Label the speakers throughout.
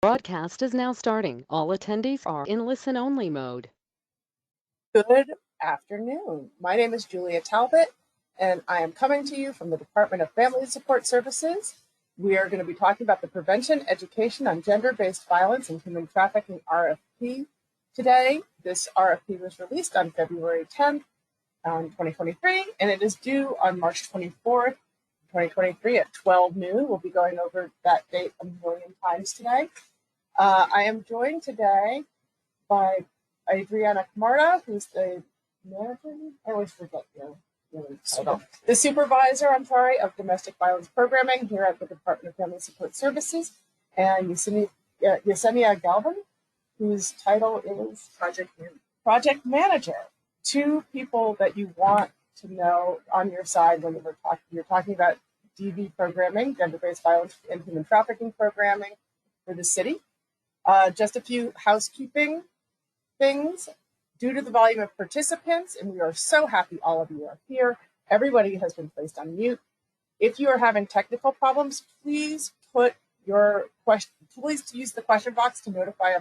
Speaker 1: Broadcast is now starting. All attendees are in listen-only mode.
Speaker 2: Good afternoon. My name is Julia Talbot, and I am coming to you from the Department of Family and Support Services. We are going to be talking about the Prevention Education on Gender-Based Violence and Human Trafficking RFP today. This RFP was released on February 10th, 2023, and it is due on March 24th, 2023 at 12 noon. We'll be going over that date a million times today. I am joined today by Adriana Camarda, who's the manager. I always forget your title. The supervisor, of domestic violence programming here at the Department of Family Support Services, and Yesenia Galvin, whose title is project manager. Two people that you want to know on your side when you're talking about DV programming, gender-based violence and human trafficking programming for the city. Just a few housekeeping things. Due to the volume of participants, and we are so happy all of you are here, everybody has been placed on mute. If you are having technical problems, please put your question, please use the question box to notify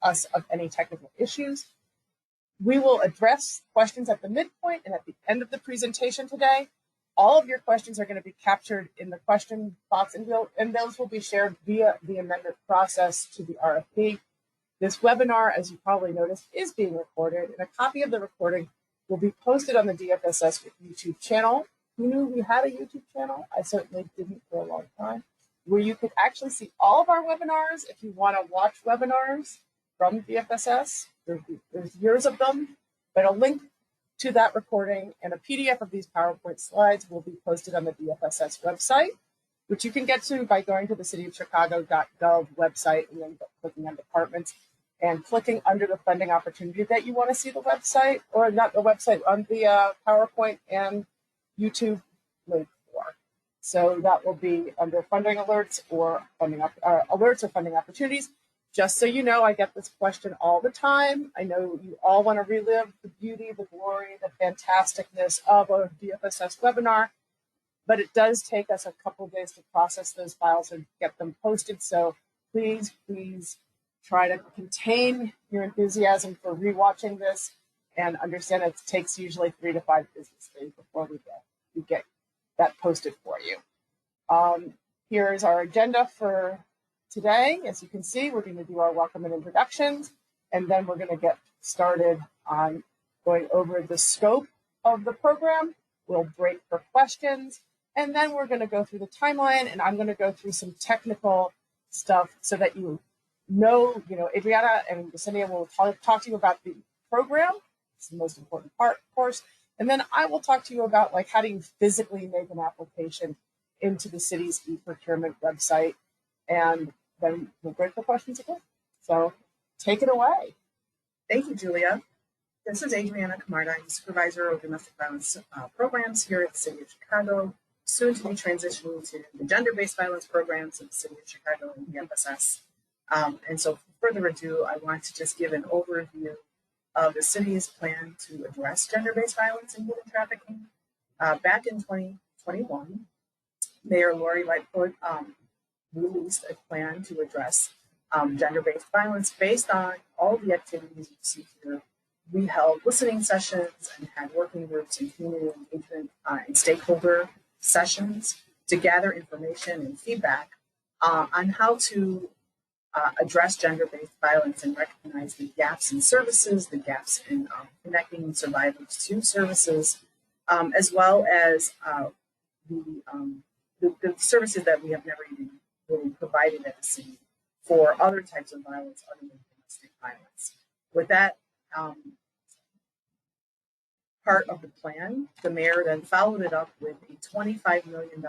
Speaker 2: us of any technical issues. We will address questions at the midpoint and at the end of the presentation today. All of your questions are going to be captured in the question box, and those will be shared via the amendment process to the RFP. This webinar, as you probably noticed, is being recorded, and a copy of the recording will be posted on the DFSS YouTube channel. Who knew we had a YouTube channel? I certainly didn't for a long time, where you could actually see all of our webinars if you want to watch webinars from DFSS. There's years of them, but a link to that recording and a PDF of these PowerPoint slides will be posted on the DFSS website, which you can get to by going to the cityofchicago.gov website and then clicking on departments and clicking under the funding opportunity that you want to see the website, or not the website, on the PowerPoint and YouTube link for. So that will be under funding alerts or alerts or funding opportunities. Just so you know, I get this question all the time. I know you all want to relive the beauty, the glory, the fantasticness of a DFSS webinar, but it does take us a couple of days to process those files and get them posted. So please try to contain your enthusiasm for rewatching this and understand it takes usually 3 to 5 business days before we get that posted for you. Here's our agenda for today. As you can see, we're going to do our welcome and introductions, and then we're going to get started on going over the scope of the program. We'll break for questions, and then we're going to go through the timeline, and I'm going to go through some technical stuff so that you know, Adriana and Yesenia will talk to you about the program. It's the most important part, of course. And then I will talk to you about how do you physically make an application into the city's e-procurement website, and then we'll break for questions again. So take it away.
Speaker 3: Thank you, Julia. This is Adriana Camarda. I'm supervisor of domestic violence programs here at the City of Chicago, soon to be transitioning to the gender-based violence programs at the City of Chicago and DFSS. And so, for further ado, I want to just give an overview of the city's plan to address gender-based violence and human trafficking. Back in 2021, Mayor Lori Lightfoot released a plan to address gender-based violence based on all the activities you see here. We held listening sessions and had working groups and community engagement and stakeholder sessions to gather information and feedback on how to address gender-based violence and recognize the gaps in services, the gaps in connecting survivors to services, as well as the services that we have never even really provided at the city for other types of violence other than domestic violence. With that part of the plan, the mayor then followed it up with a $25 million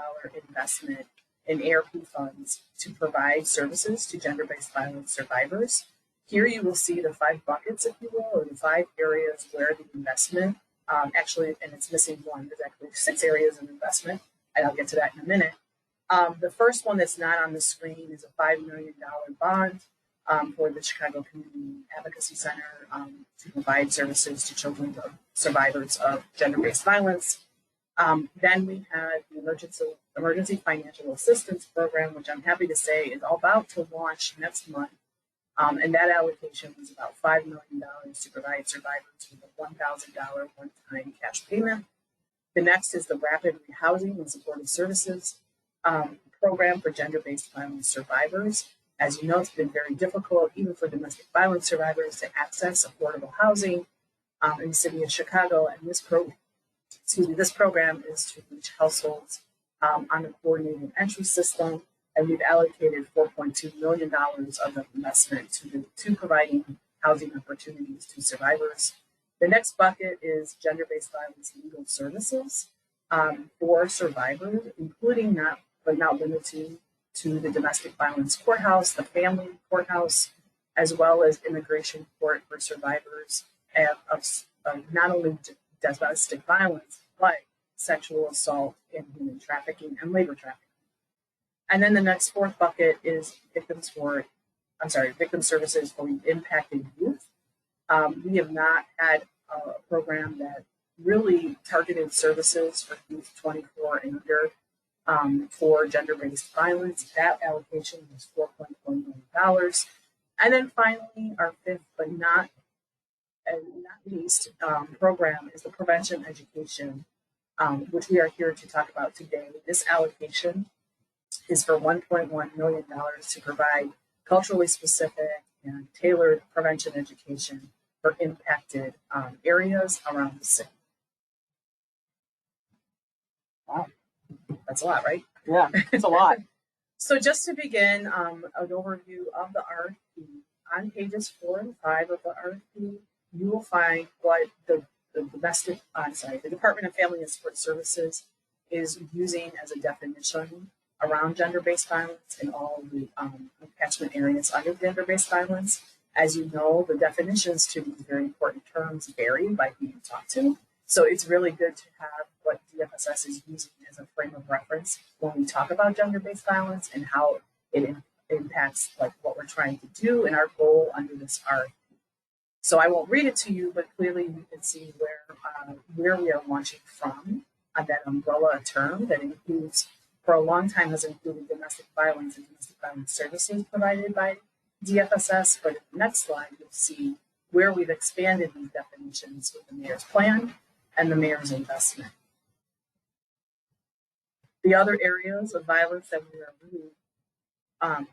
Speaker 3: investment in ARP funds to provide services to gender-based violence survivors. Here you will see the 5 buckets, if you will, or the 5 areas where the investment, actually, and it's missing one, there's actually 6 areas of investment, and I'll get to that in a minute. The first one that's not on the screen is a $5 million bond for the Chicago Community Advocacy Center to provide services to children of survivors of gender-based violence. Then we had the emergency financial assistance program, which I'm happy to say is about to launch next month. And that allocation was about $5 million to provide survivors with a $1,000 one-time cash payment. The next is the Rapid Rehousing and Supportive Services program for gender-based violence survivors. As you know, it's been very difficult, even for domestic violence survivors, to access affordable housing in the city of Chicago. And this program is to reach households on a coordinated entry system, and we've allocated $4.2 million of the investment to providing housing opportunities to survivors. The next bucket is gender-based violence legal services for survivors, including but not limited to the domestic violence courthouse, the family courthouse, as well as immigration court for survivors of not only domestic violence, but sexual assault and human trafficking and labor trafficking. And then the next fourth bucket is victim services for impacted youth. We have not had a program that really targeted services for youth 24 and under for gender-based violence. That allocation was $4.1 million. And then finally, our fifth but not least program is the prevention education, which we are here to talk about today. This allocation is for $1.1 million to provide culturally specific and tailored prevention education for impacted areas around the city.
Speaker 2: Wow.
Speaker 3: That's a lot, right?
Speaker 2: Yeah, it's a lot.
Speaker 3: So just to begin, an overview of the RFP. On pages 4 and 5 of the RFP, you will find what the Department of Family and Support Services is using as a definition around gender-based violence in all the catchment areas under gender-based violence. As you know, the definitions to these very important terms vary by who you talk to. So it's really good to have what DFSS is using as a frame of reference when we talk about gender-based violence and how it impacts like what we're trying to do and our goal under this RFP. So I won't read it to you, but clearly you can see where we are launching from on that umbrella term that includes, for a long time, has included domestic violence and domestic violence services provided by DFSS. But in the next slide, you'll see where we've expanded these definitions with the mayor's plan and the mayor's investment. The other areas of violence that we are really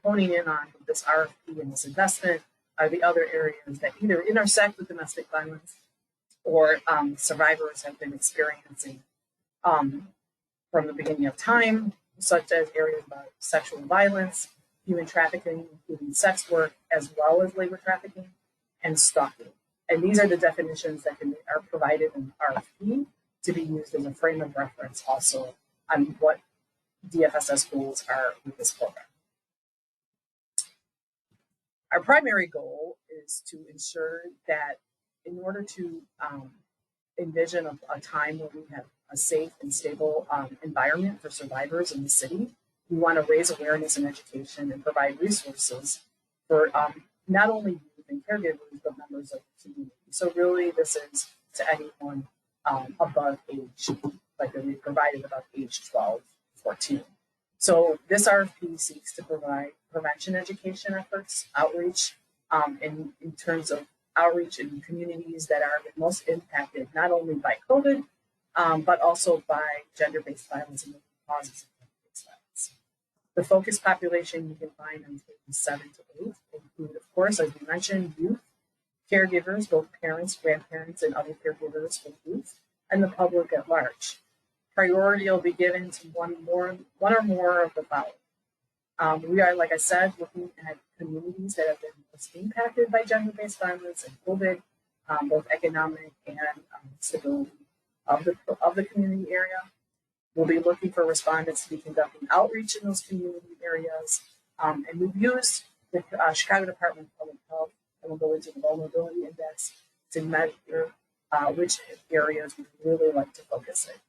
Speaker 3: honing in on with this RFP and this investment are the other areas that either intersect with domestic violence or survivors have been experiencing from the beginning of time, such as areas about sexual violence, human trafficking, including sex work, as well as labor trafficking, and stalking. And these are the definitions that are provided in the RFP to be used as a frame of reference also on what DFSS goals are with this program. Our primary goal is to ensure that in order to envision a time where we have a safe and stable environment for survivors in the city, we want to raise awareness and education and provide resources for not only youth and caregivers, but members of the community. So really this is to anyone above age, like we provided above age 12, 14. So this RFP seeks to provide prevention education efforts, outreach, in terms of outreach in communities that are the most impacted, not only by COVID, but also by gender-based violence and the causes of gender-based violence. The focus population you can find on pages 7 to 8 include, of course, as we mentioned, youth, caregivers, both parents, grandparents, and other caregivers for youth, and the public at large. Priority will be given to one or more of the following. We are, like I said, looking at communities that have been most impacted by gender-based violence and COVID, both economic and stability of the community area. We'll be looking for respondents to be conducting outreach in those community areas. And we've used the Chicago Department of Public Health, and we'll go into the vulnerability index to measure which areas we really like to focus in.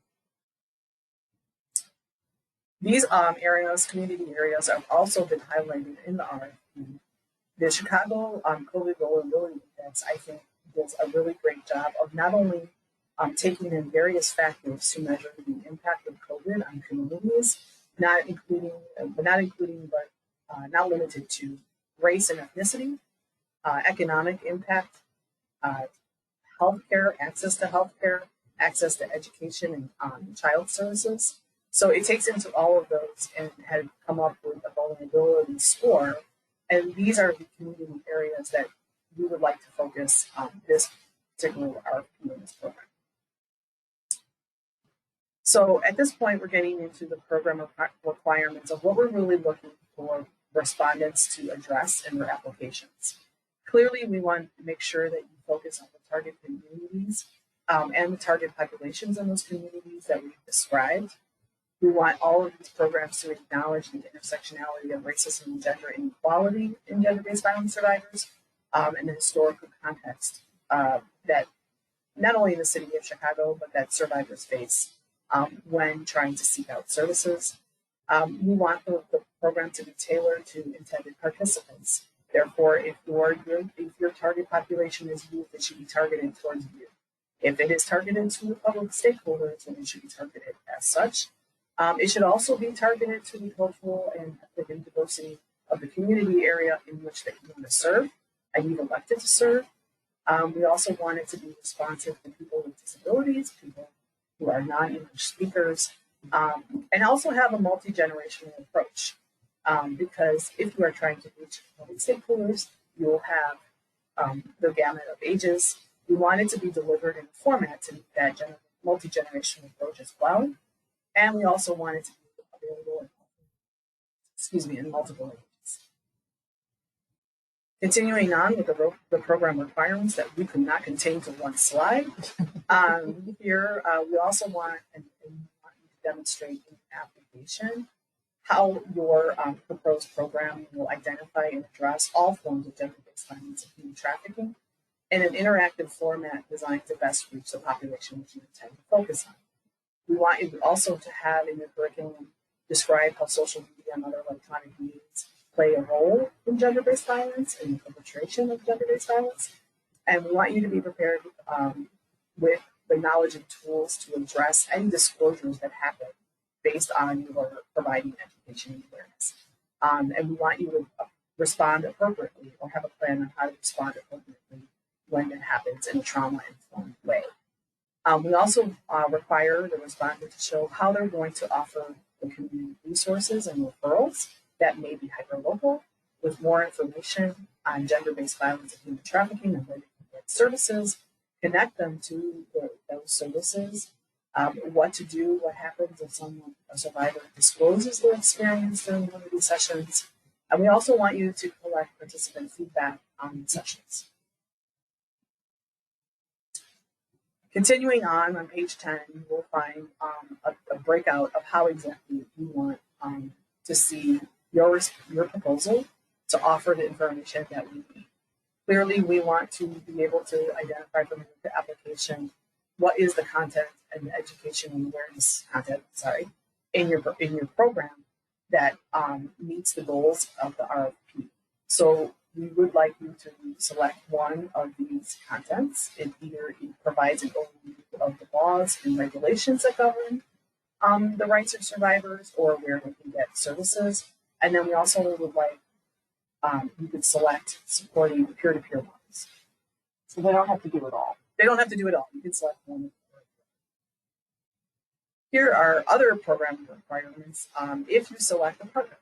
Speaker 3: These areas, community areas, have also been highlighted in the RFP. The Chicago COVID Vulnerability Index, I think, does a really great job of not only taking in various factors to measure the impact of COVID on communities, not limited to race and ethnicity, economic impact, healthcare, access to healthcare, access to education and child services. So it takes into all of those and had come up with a vulnerability score. And these are the community areas that we would like to focus on this particular RFP in this program. So at this point, we're getting into the program requirements of what we're really looking for respondents to address in their applications. Clearly, we want to make sure that you focus on the target communities and the target populations in those communities that we've described. We want all of these programs to acknowledge the intersectionality of racism and gender inequality in gender-based violence survivors and the historical context that not only in the city of Chicago, but that survivors face when trying to seek out services. We want the program to be tailored to intended participants. Therefore, if your target population is youth, it should be targeted towards youth. If it is targeted to public stakeholders, then it should be targeted as such. It should also be targeted to the cultural and ethnic diversity of the community area in which that you want to serve and you've elected to serve. We also want it to be responsive to people with disabilities, people who are non-English speakers, and also have a multi-generational approach. Because if you are trying to reach public stakeholders, you will have the gamut of ages. We want it to be delivered in a format to meet that multi-generational approach as well. And we also want it to be available in multiple languages. Continuing on with the program requirements that we could not contain to one slide. Here, we also want you to demonstrate in the application how your proposed program will identify and address all forms of gender-based violence and human trafficking in an interactive format designed to best reach the population which you intend to focus on. We want you also to have in your curriculum describe how social media and other electronic means play a role in gender-based violence and the perpetration of gender-based violence. And we want you to be prepared with the knowledge and tools to address any disclosures that happen based on your providing education and awareness. And we want you to respond appropriately or have a plan on how to respond appropriately when it happens in a trauma-informed way. We also require the respondent to show how they're going to offer the community resources and referrals that may be hyperlocal with more information on gender-based violence and human trafficking and where they can get services, connect them to those services, what to do, what happens if a survivor discloses their experience during one of these sessions. And we also want you to collect participant feedback on the sessions. Continuing on page 10, you will find a breakout of how exactly you want to see your proposal to offer the information that we need. Clearly, we want to be able to identify from the application what is the content and the education and awareness content, in your program that meets the goals of the RFP. So we would like you to select one of these contents. It provides an overview of the laws and regulations that govern the rights of survivors or where they can get services. And then we also would like you could select supporting peer-to-peer ones.
Speaker 2: So they don't have to do it all.
Speaker 3: They don't have to do it all. You can select one. Here are other program requirements. If you select a partner,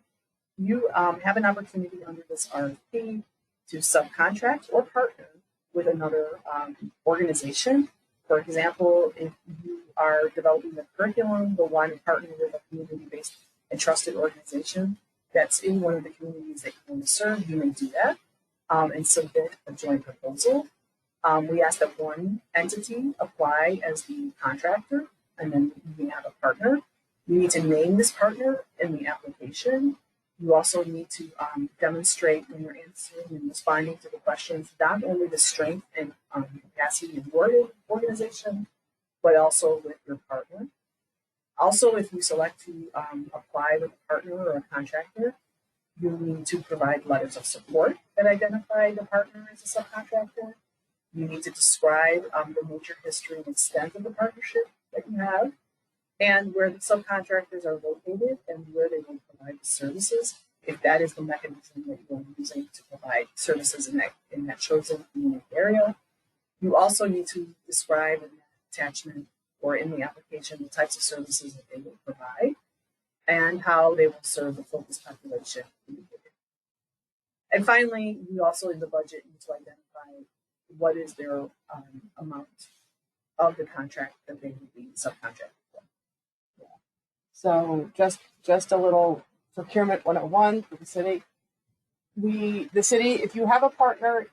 Speaker 3: you have an opportunity under this RFP to subcontract or partner with another organization. For example, if you are developing the curriculum, you'll want to partner with a community-based and trusted organization that's in one of the communities that you want to serve. You may do that and submit a joint proposal. We ask that one entity apply as the contractor, and then you have a partner. You need to name this partner in the application. You also need to demonstrate when you're answering and responding to the questions, not only the strength and capacity of your organization, but also with your partner. Also, if you select to apply with a partner or a contractor, you need to provide letters of support that identify the partner as a subcontractor. You need to describe the nature, history, and extent of the partnership that you have, and where the subcontractors are located and where they will provide the services, if that is the mechanism that you are using to provide services in that chosen community area. You also need to describe in that attachment or in the application the types of services that they will provide and how they will serve the focus population. And finally, you also in the budget need to identify what is their amount of the contract that they will be subcontracted for.
Speaker 2: Yeah. So just a little procurement 101 for the city. The city, if you have a partner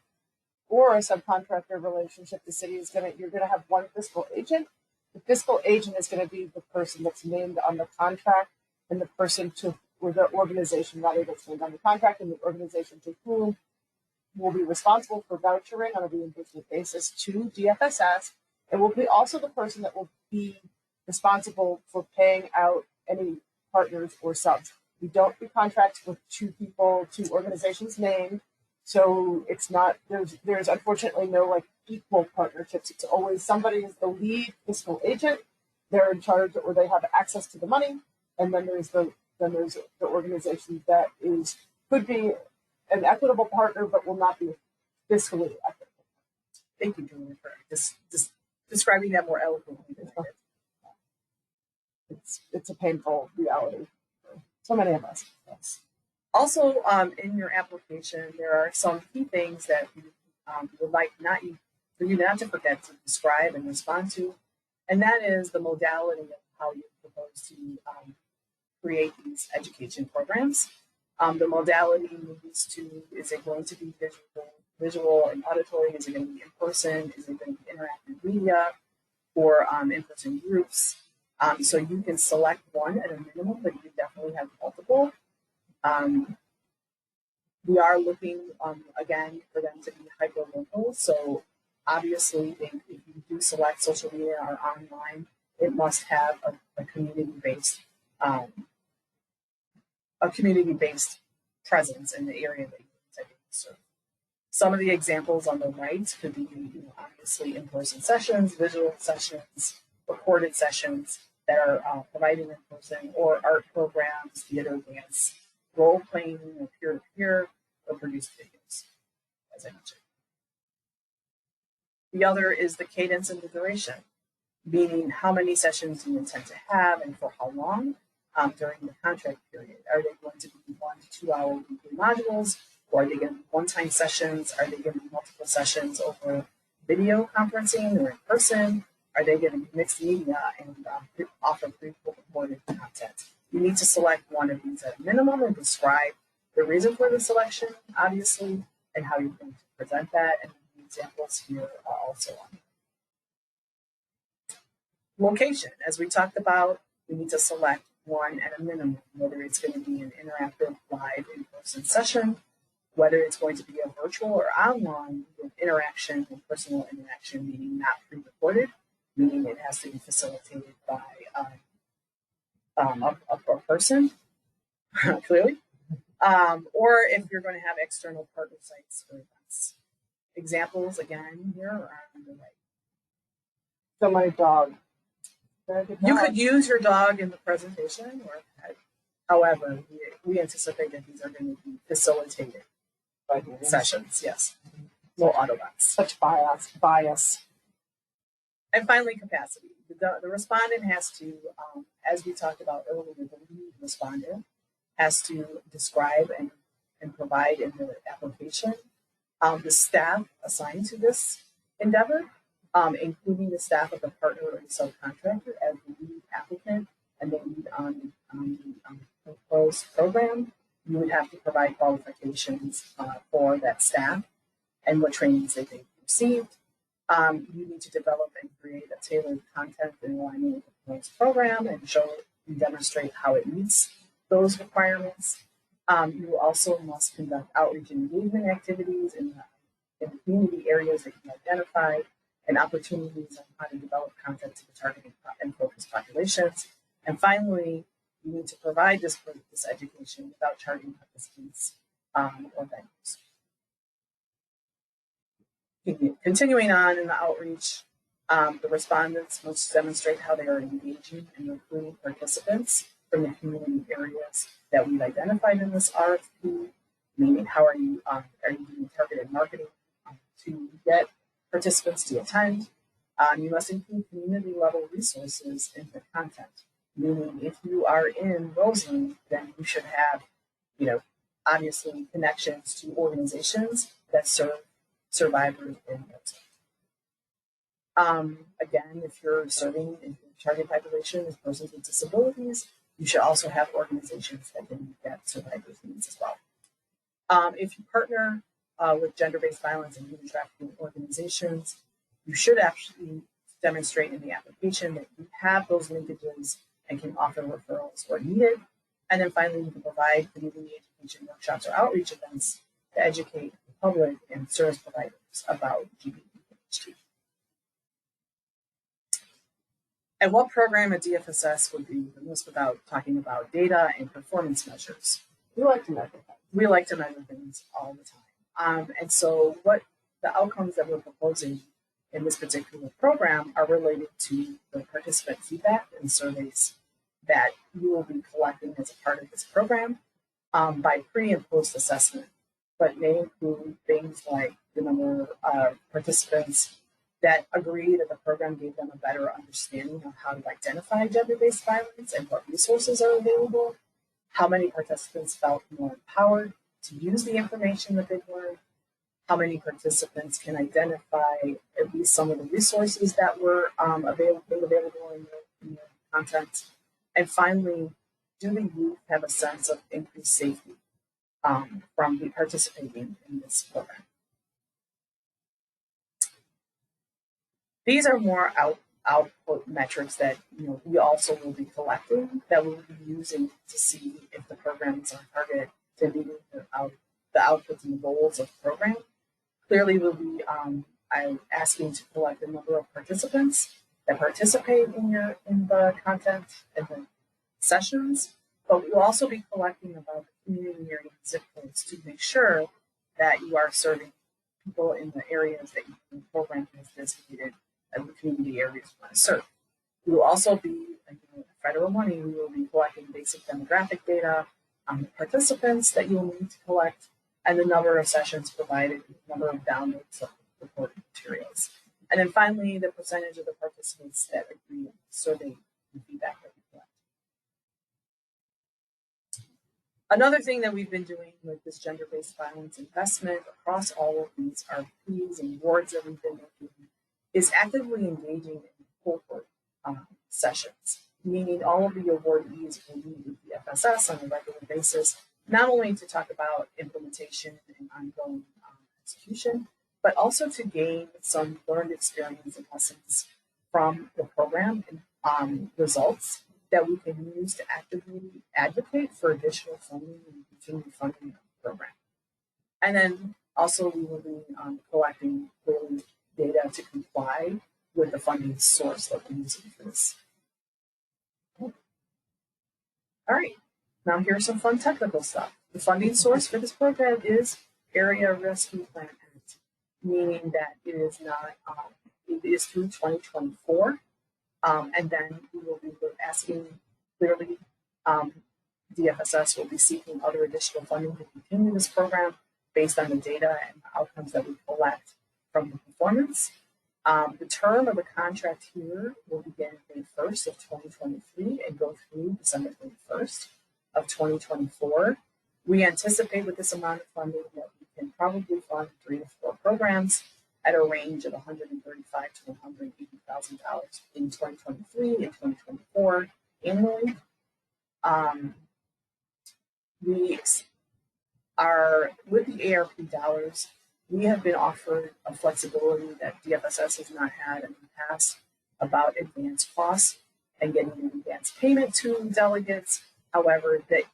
Speaker 2: or a subcontractor relationship, the city is you're gonna have one fiscal agent. The fiscal agent is gonna be the person that's named on the contract and the person or the organization rather that's named on the contract and the organization to whom will be responsible for vouchering on a reimbursement basis to DFSS, and will be also the person that will be responsible for paying out any partners or subs. We don't do contracts with two organizations named, so it's not there's unfortunately no like equal partnerships. It's always somebody is the lead fiscal agent, they're in charge or they have access to the money, and then there's the organization that could be an equitable partner but will not be fiscally equitable.
Speaker 3: Thank you, Julie, for just describing that more eloquently than I did.
Speaker 2: It's a painful reality for so many of us. Yes.
Speaker 3: Also, in your application, there are some key things that you would like for you not to forget to describe and respond to, and that is the modality of how you propose to create these education programs. The modality is it going to be visual and auditory? Is it going to be in person? Is it going to be interactive media or in-person groups? So you can select one at a minimum, but you definitely have multiple. We are looking, again, for them to be hyper-local. So obviously, if you do select social media or online, it must have a community-based presence in the area that you intend to serve. Some of the examples on the right could be, obviously in-person sessions, visual sessions, recorded sessions that are provided in person, or art programs, theater, dance, role-playing, or peer-to-peer, or produced videos, as I mentioned. The other is the cadence and the duration, meaning how many sessions you intend to have and for how long during the contract period. Are they going to be 1 to 2 hour weekly modules, or are they going to be one-time sessions? Are they going to be multiple sessions over video conferencing or in person? Are they going to be mixed media and offer pre-recorded content? You need to select one of these at a minimum and describe the reason for the selection, obviously, and how you're going to present that. And the examples here are also on. Location, as we talked about, we need to select one at a minimum, whether it's going to be an interactive live in-person session, whether it's going to be a virtual or online with interaction and personal interaction, meaning not pre-recorded, meaning it has to be facilitated by a person, clearly, or if you're going to have external partner sites for events. Examples, again, here are on the right.
Speaker 2: So my dog.
Speaker 3: You could use your dog in the presentation or pet. However, we anticipate that these are going to be facilitated by sessions, yes. No autobots.
Speaker 2: Such bias.
Speaker 3: And finally, capacity. The respondent has to, as we talked about earlier, the lead respondent has to describe and provide in the application the staff assigned to this endeavor, including the staff of the partner or the subcontractor as the lead applicant and the lead on the proposed program. You would have to provide qualifications for that staff and what trainings they've received. You need to develop and create a tailored content in alignment with the proposed program and show and demonstrate how it meets those requirements. You also must conduct outreach and engagement activities in the community areas that you identify and opportunities on how to develop content to the targeted and focused populations. And finally, you need to provide this education without charging participants or vendors. Continuing on in the outreach, the respondents must demonstrate how they are engaging and recruiting participants from the community areas that we've identified in this RFP, meaning how are you doing targeted marketing to get participants to attend. You must include community level resources in the content, meaning if you are in Roseland, then you should have, obviously connections to organizations that serve survivors in Roseland. Again, if you're serving in your target population as persons with disabilities, you should also have organizations that can meet that survivors' needs as well. If you partner with gender-based violence and human trafficking organizations, you should actually demonstrate in the application that you have those linkages and can offer referrals where needed. And then finally, you can provide community education workshops or outreach events to educate the public and service providers about GBVHT. And what program a DFSS would be remiss without talking about data and performance measures.
Speaker 2: We like to measure that.
Speaker 3: We like to measure things all the time. And so what the outcomes that we're proposing in this particular program are related to the participant feedback and surveys that you will be collecting as a part of this program by pre and post assessment, but may include things like the number of participants that agree that the program gave them a better understanding of how to identify gender-based violence and what resources are available, how many participants felt more empowered to use the information that they've learned, how many participants can identify at least some of the resources that were available in the content, and finally, do the youth have a sense of increased safety from participating in this program? These are more output metrics that we also will be collecting, that we'll be using to see if the program is on target to meeting the outputs and the goals of the program. Clearly, we'll be asking to collect the number of participants that participate in the content and the sessions, but we will also be collecting about the community area zip codes to make sure that you are serving people in the areas that the program has designated as the community areas you want to serve. We will also be, federal money, we will be collecting basic demographic data on the participants that you will need to collect, and the number of sessions provided, the number of downloads of reported materials. And then finally, the percentage of the participants that agree with the survey and feedback that we collect. Another thing that we've been doing with this gender-based violence investment across all of these RFPs and awards that we've been making is actively engaging in cohort sessions, meaning all of the awardees will meet with the DFSS on a regular basis, not only to talk about implementation and ongoing execution, but also to gain some learned experience and lessons from the program and results that we can use to actively advocate for additional funding and continued funding of the program. And then also we will be collecting data to comply with the funding source that we're using for this. All right, now here's some fun technical stuff. The funding source for this program is Area Rescue Plan Act, meaning that it is not, it is through 2024. And then we will be asking, clearly, DFSS will be seeking other additional funding to continue this program based on the data and the outcomes that we collect from the performance. The term of the contract here will begin May 1st of 2023 and go through December 31st of 2024. We anticipate with this amount of funding that we can probably fund 3 to 4 programs at a range of $135,000 to $180,000 in 2023 and 2024 annually. We are, with the ARP dollars, we have been offered a flexibility that DFSS has not had in the past about advance costs and getting an advance payment to delegates. However, the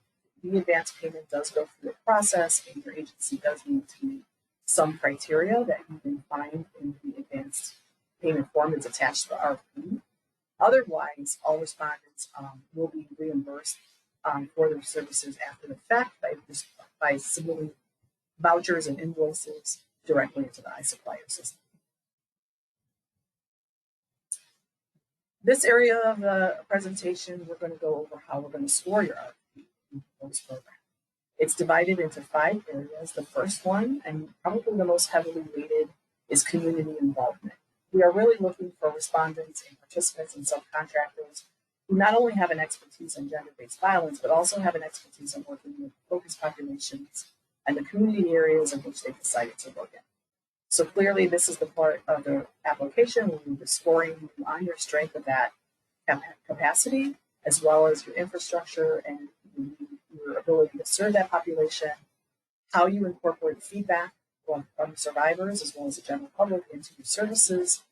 Speaker 3: advance payment does go through the process, and your agency does need to meet some criteria that you can find in the advanced payment form that's attached to the RFP. Otherwise, all respondents will be reimbursed for their services after the fact by submitting vouchers and invoices directly into the iSupplier system. This area of the presentation, we're going to go over how we're going to score your RFP in proposed program. It's divided into 5 areas. The first one, and probably the most heavily weighted, is community involvement. We are really looking for respondents and participants and subcontractors who not only have an expertise in gender-based violence, but also have an expertise in working with focused populations and the community areas in which they decided to work in. So clearly, this is the part of the application where we're scoring you on your strength of that capacity, as well as your infrastructure and your ability to serve that population, how you incorporate feedback from survivors as well as the general public into your services,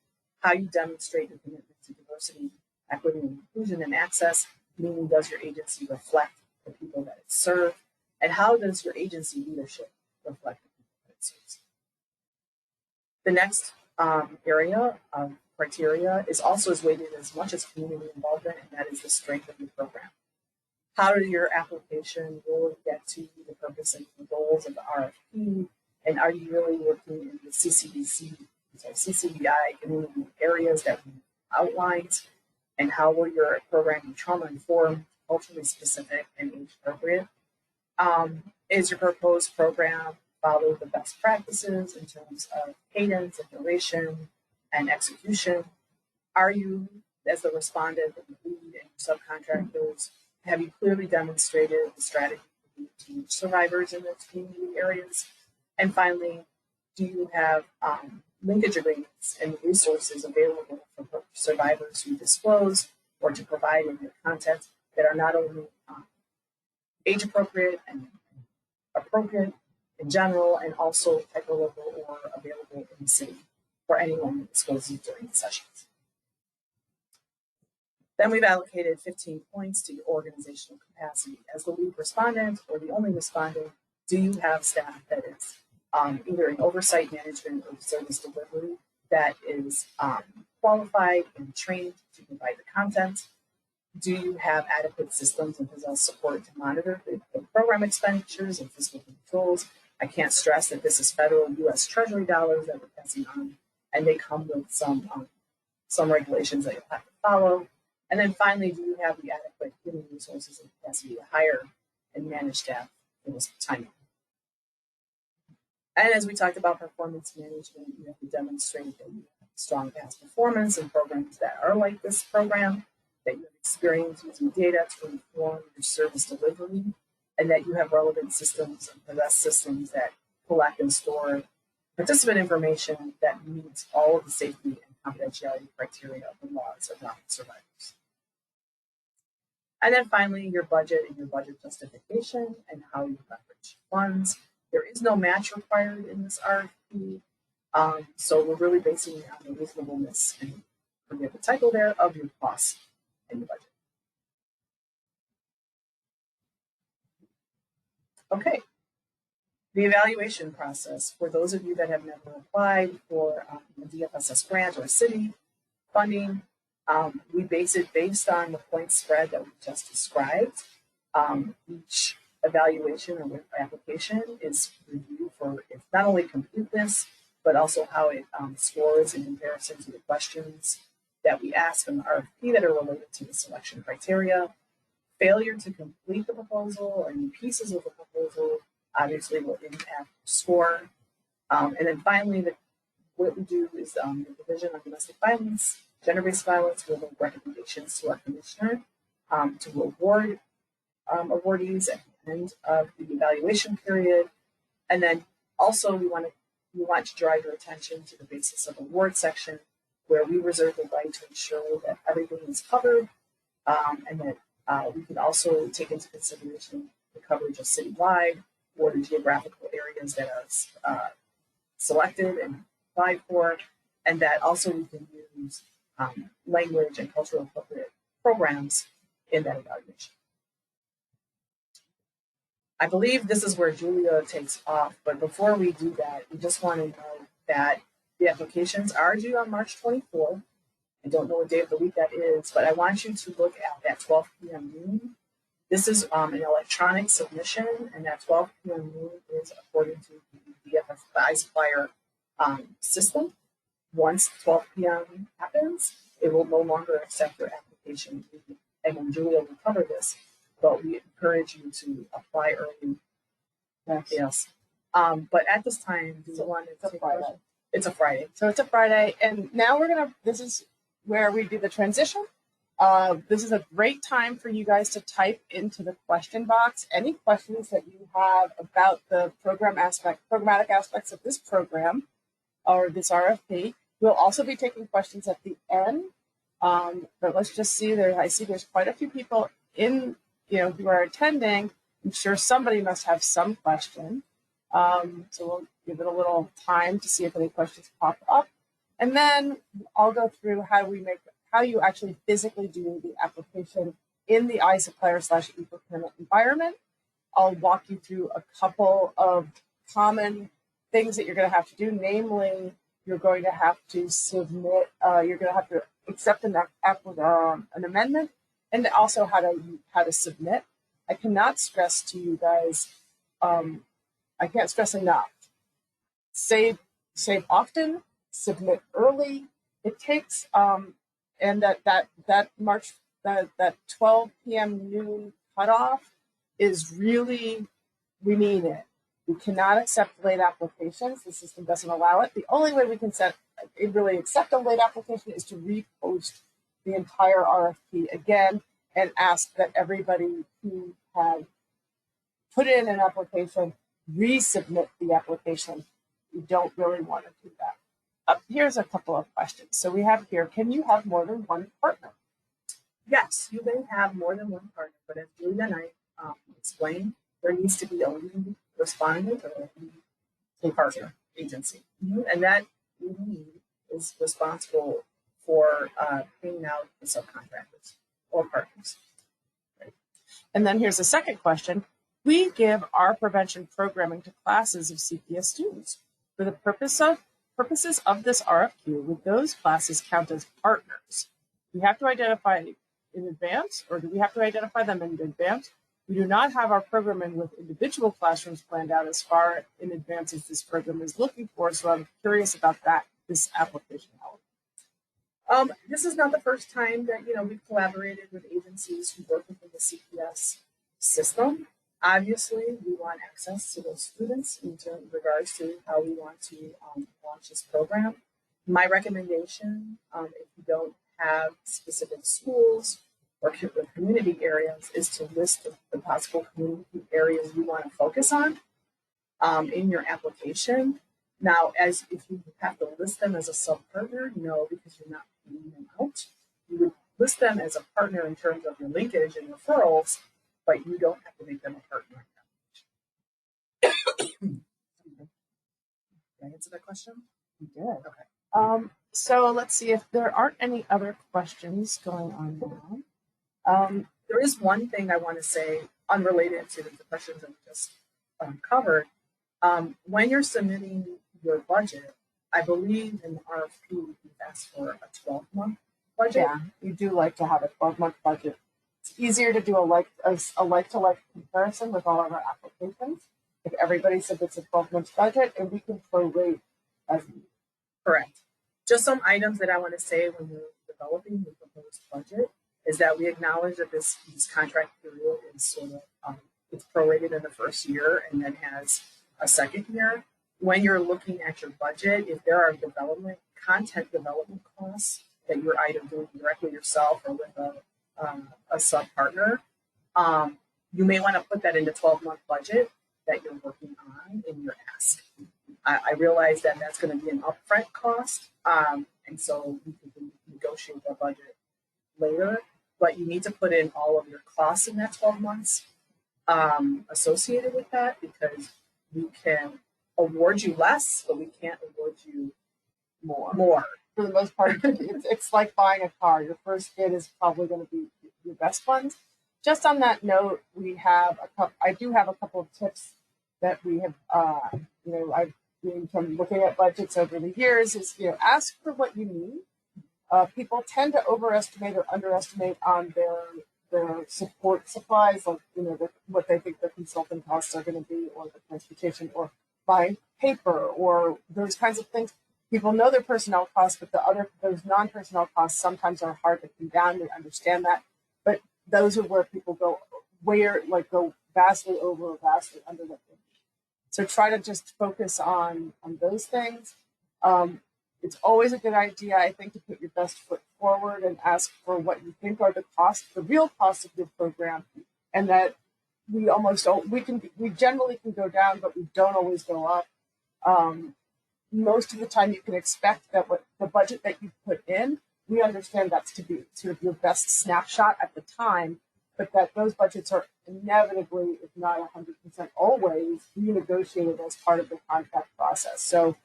Speaker 3: how you demonstrate your commitment to diversity, equity, and inclusion and access, meaning does your agency reflect the people that it serves, and how does your agency leadership reflect the people that it serves. The next area of criteria is also as weighted as much as community involvement, and that is the strength of your program. How does your application really get to the purpose and the goals of the RFP? And are you really working in the CCBI community areas that we outlined? And how will your program be trauma-informed, culturally specific, and age-appropriate? Is your proposed program follow the best practices in terms of cadence and duration and execution? Are you, as the respondent and the lead and your subcontractors, have you clearly demonstrated the strategy to reach survivors in those community areas? And finally, do you have linkage agreements and resources available for survivors who disclose or to provide in your content that are not only age appropriate and appropriate in general, and also hyperlocal or available in the city for anyone who discloses during the sessions? Then we've allocated 15 points to your organizational capacity. As the lead respondent or the only respondent, do you have staff that is either in oversight management or service delivery that is qualified and trained to provide the content? Do you have adequate systems and possess support to monitor the program expenditures and fiscal controls? I can't stress that this is federal U.S. Treasury dollars that we're passing on, and they come with some regulations that you'll have to follow. And then finally, do you have the adequate human resources and capacity to hire and manage staff for this time? And as we talked about performance management, you have to demonstrate that you have strong past performance in programs that are like this program, that you have experience using data to inform your service delivery, and that you have relevant systems and possess systems that collect and store participant information that meets all of the safety and confidentiality criteria of the laws around survivors. And then finally, your budget and your budget justification and how you leverage funds. There is no match required in this RFP, so we're really basing it on the reasonableness, and forget the title there, of your costs and your budget. Okay, the evaluation process. For those of you that have never applied for a DFSS grant or a city funding, we base it based on the point spread that we just described. Each evaluation or application is reviewed for its not only completeness, but also how it scores in comparison to the questions that we ask in the RFP that are related to the selection criteria. Failure to complete the proposal or any pieces of the proposal obviously will impact the score. And then finally, what we do is the Division of Domestic Violence, Gender-Based Violence, will make recommendations to our commissioner to award awardees at the end of the evaluation period. And then also we want to draw your attention to the basis of award section, where we reserve the right to ensure that everything is covered, and that we can also take into consideration the coverage of citywide or the geographical areas that are selected and applied for, and that also we can use language and cultural appropriate programs in that evaluation. I believe this is where Julia takes off, but before we do that, we just want to know that the applications are due on March 24th. I don't know what day of the week that is, but I want you to look at that 12 p.m. noon. This is an electronic submission, and that 12 p.m. noon is according to the DFS, the iSupplier system. Once 12 p.m. happens, it will no longer accept your application. And when Julia will cover this, but we encourage you to apply early. Yes. But at this time, do you want to take a Friday? It's a Friday.
Speaker 2: So it's a Friday. And now this is where we do the transition. This is a great time for you guys to type into the question box any questions that you have about the programmatic aspects of this program or this RFP. We'll also be taking questions at the end. But let's just see there. I see there's quite a few people who are attending. I'm sure somebody must have some question. So we'll give it a little time to see if any questions pop up. And then I'll go through how you actually physically do the application in the iSupplier/eProcurement environment. I'll walk you through a couple of common things that you're going to have to do. Namely, you're going to have to submit, you're going to have to accept an amendment, and also how to submit. I cannot stress to you guys, I can't stress enough. Save often, submit early. It takes and that 12 p.m. noon cutoff is really, we mean it. We cannot accept late applications. The system doesn't allow it. The only way we can really accept a late application is to repost the entire RFP again and ask that everybody who had put in an application resubmit the application. We don't really want to do that. Here's a couple of questions. So we have here, can you have more than one partner?
Speaker 3: Yes, you may have more than one partner, but as Julia and I explained, there needs to be a lead respondent or a lead partner agency. And that lead is responsible for paying out the subcontractors or partners.
Speaker 2: Right. And then here's a second question. We give our prevention programming to classes of CPS students. For the purposes of this RFQ, would those classes count as partners? We have to identify in advance, or do we have to identify them in advance? We do not have our programming with individual classrooms planned out as far in advance as this program is looking for, so I'm curious about this application element.
Speaker 3: This is not the first time that we've collaborated with agencies who work within the CPS system. Obviously, we want access to those students in regards to how we want to launch this program. My recommendation, if you don't have specific schools or community areas, is to list the possible community areas you want to focus on in your application. Now, if you have to list them as a sub-partner, no, because you're not paying them out. You would list them as a partner in terms of your linkage and referrals, but you don't have to make them a partner. Did I answer that question?
Speaker 2: You did.
Speaker 3: Okay.
Speaker 2: So let's see if there aren't any other questions going on now.
Speaker 3: There is one thing I want to say unrelated to the questions that we just covered. When you're submitting your budget, I believe in the RFP you've asked for a 12-month budget.
Speaker 2: Yeah, we do like to have a 12-month budget. It's easier to do a like-to-like comparison with all of our applications if everybody submits a 12-month budget, and we can prorate as needed.
Speaker 3: Correct. Just some items that I want to say when you're developing the proposed budget is that we acknowledge that this contract period is sort of it's prorated in the first year and then has a second year. When you're looking at your budget, if there are content development costs that you're either doing directly yourself or with a sub partner, you may want to put that in the 12-month budget that you're working on in your ask. I realize that that's going to be an upfront cost, and so you can negotiate that budget later, but you need to put in all of your costs in that 12 months associated with that, because we can award you less, but we can't award you more.
Speaker 2: For the most part, it's like buying a car. Your first bid is probably going to be your best ones. Just on that note, I do have a couple of tips that we have, I've been from looking at budgets over the years is, ask for what you need. People tend to overestimate or underestimate on their support supplies, like, what they think their consulting costs are going to be, or the transportation, or buying paper or those kinds of things. People know their personnel costs, but those non-personnel costs sometimes are hard to come down. We understand that, but those are where people go vastly over or vastly under what they need. So try to just focus on those things. It's always a good idea, I think, to put your best foot forward and ask for what you think are the real costs of your program, and that we generally can go down, but we don't always go up. Most of the time you can expect that what the budget that you put in, we understand that's to be sort of your best snapshot at the time, but that those budgets are inevitably, if not 100% always, renegotiated as part of the contract process. So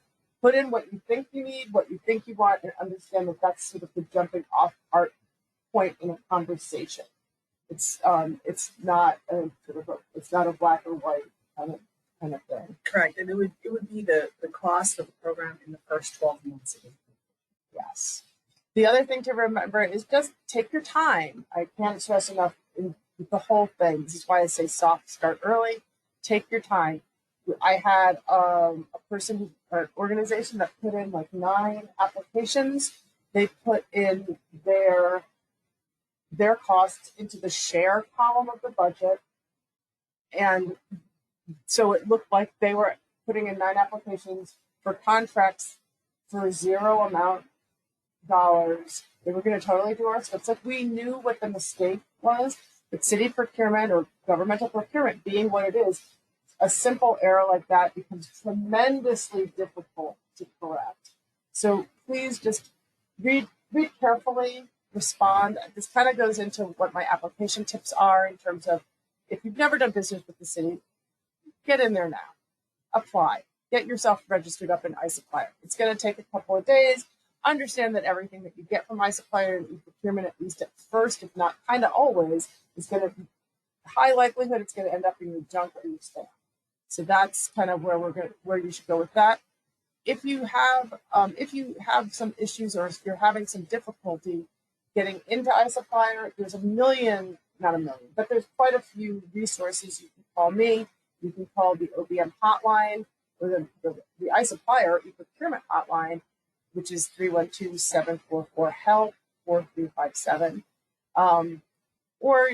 Speaker 2: put in what you think you need, what you think you want, and understand that that's sort of the jumping off point in a conversation. It's not a black or white kind of thing.
Speaker 3: Correct, and it would be the cost of the program in the first 12 months.
Speaker 2: Yes. The other thing to remember is just take your time. I can't stress enough in the whole thing. This is why I say soft start early. Take your time. I had an organization that put in like 9 applications. They put in their costs into the share column of the budget. And so it looked like they were putting in 9 applications for contracts for $0 amount dollars. They were going to totally do our scripts. Like, we knew what the mistake was, but city procurement or governmental procurement being what it is, a simple error like that becomes tremendously difficult to correct. So please just read carefully, respond. This kind of goes into what my application tips are in terms of, if you've never done business with the city, get in there now. Apply. Get yourself registered up in iSupplier. It's going to take a couple of days. Understand that everything that you get from iSupplier and e-procurement, at least at first, if not kind of always, is going to be high likelihood it's going to end up in your junk or your spam. So that's kind of where you should go with that. If you have some issues, or if you're having some difficulty getting into iSupplier, there's not a million, but there's quite a few resources. You can call me. You can call the OBM hotline, or the iSupplier e-procurement hotline, which is 312-744-HELP, 4357. Or,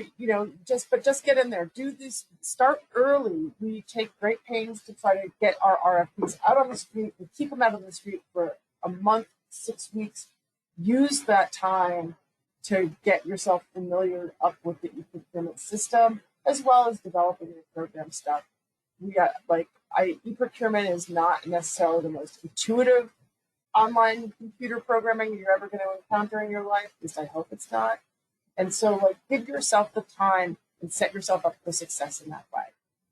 Speaker 2: just get in there. Do this, start early. We take great pains to try to get our RFPs out on the street. We keep them out on the street for a month, 6 weeks. Use that time to get yourself familiar up with the e-procurement system, as well as developing your program stuff. E-procurement is not necessarily the most intuitive online computer programming you're ever going to encounter in your life. At least I hope it's not. And so, give yourself the time and set yourself up for success in that way.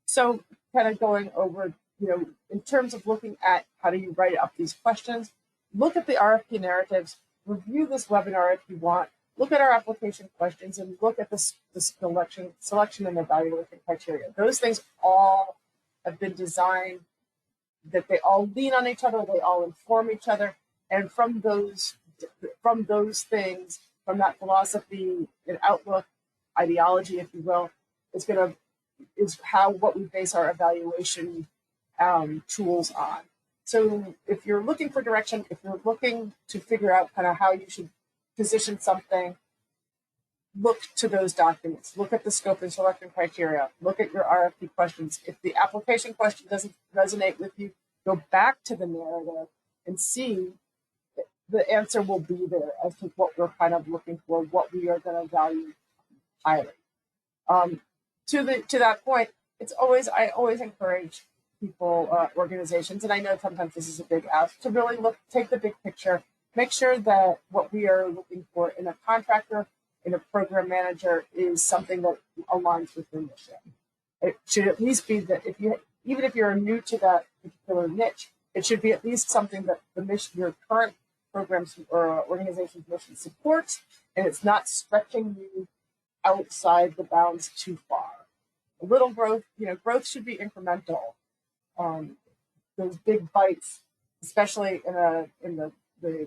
Speaker 2: So kind of going over, in terms of looking at how do you write up these questions, look at the RFP narratives, review this webinar if you want, look at our application questions, and look at the selection and evaluation criteria. Those things all have been designed that they all lean on each other, they all inform each other. And from those things, from that philosophy and outlook, ideology, if you will, is what we base our evaluation tools on. So if you're looking for direction, if you're looking to figure out kind of how you should position something, look to those documents. Look at the scope and selection criteria. Look at your RFP questions. If the application question doesn't resonate with you, go back to the narrative and see the answer will be there as to what we're kind of looking for, what we are going to value highly. To that point, I always encourage people, organizations, and I know sometimes this is a big ask, to really take the big picture, make sure that what we are looking for in a contractor, in a program manager, is something that aligns with your mission. It should at least be that even if you're new to that particular niche, it should be at least something that your current programs or organization's mission supports, and it's not stretching you outside the bounds too far. A little growth, growth should be incremental. Those big bites, especially in the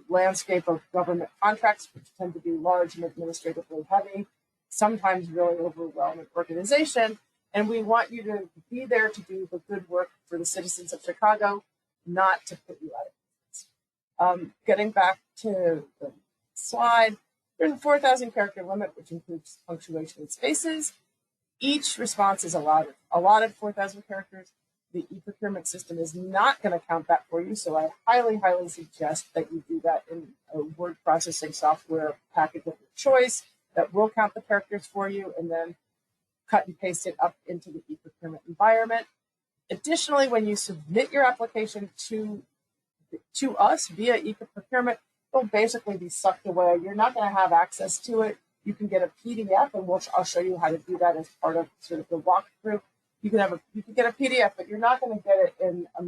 Speaker 2: landscape of government contracts, which tend to be large and administratively heavy, sometimes really overwhelm an organization. And we want you to be there to do the good work for the citizens of Chicago, not to put you out of business. Getting back to the slide, there's a 4,000 character limit, which includes punctuation and spaces. Each response is allotted 4,000 characters. The e-procurement system is not going to count that for you, so I highly, highly suggest that you do that in a word processing software package of your choice that will count the characters for you, and then cut and paste it up into the e-procurement environment. Additionally, when you submit your application to us via e-procurement, it'll basically be sucked away. You're not going to have access to it. You can get a PDF, and I'll show you how to do that as part of sort of the walkthrough. You can get a PDF, but you're not going to get it in a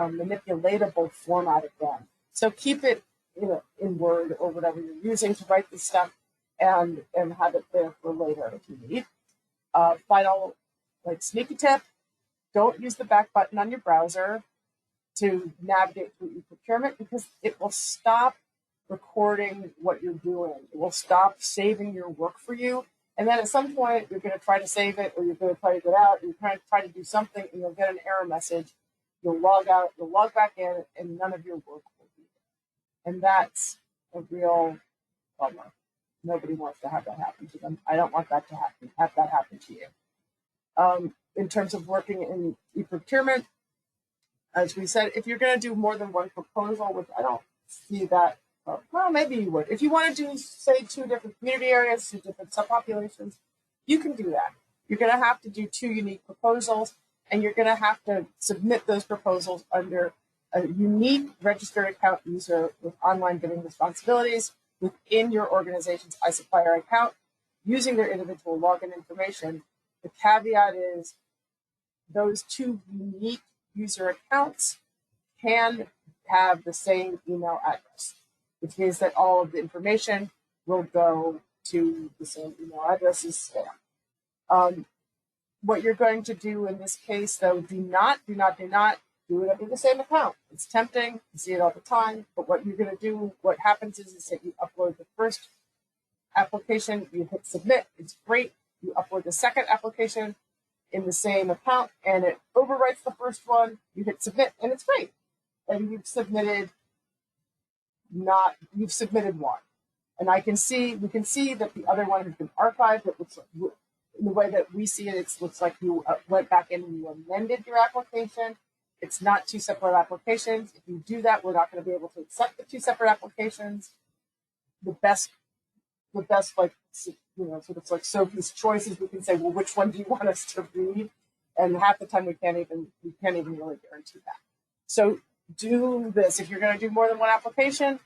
Speaker 2: manipulatable format again. So keep it in Word or whatever you're using to write this stuff, and have it there for later if you need. Final, sneaky tip: don't use the back button on your browser to navigate through e-procurement, because it will stop recording what you're doing. It will stop saving your work for you. And then at some point, you're going to try to save it, or you're going to try to get out, or you're trying to try to do something, and you'll get an error message. You'll log out, you'll log back in, and none of your work will be there. And that's a real bummer. Nobody wants to have that happen to them. I don't want that to happen. Have that happen to you. In terms of working in e-procurement, as we said, if you're going to do more than one proposal, which I don't see that. Well, maybe you would. If you want to do, say, 2 different community areas, 2 different subpopulations, you can do that. You're going to have to do 2 unique proposals, and you're going to have to submit those proposals under a unique registered account user with online bidding responsibilities within your organization's iSupplier account using their individual login information. The caveat is those 2 unique user accounts can have the same email address, which means that all of the information will go to the same email address as spam. What you're going to do in this case, though, do not do it under the same account. It's tempting, you see it all the time, but what you're going to do, what happens is that you upload the first application, you hit submit, it's great. You upload the second application in the same account, and it overwrites the first one, you hit submit, and it's great. And you've submitted one. And we can see that the other one has been archived. It looks like, in the way that we see it, it looks like you went back in and you amended your application. It's not 2 separate applications. If you do that, we're not going to be able to accept the 2 separate applications. The best, sort of like Sophie's choices. We can say, well, which one do you want us to read? And half the time we can't even really guarantee that. So do this. If you're going to do more than one application,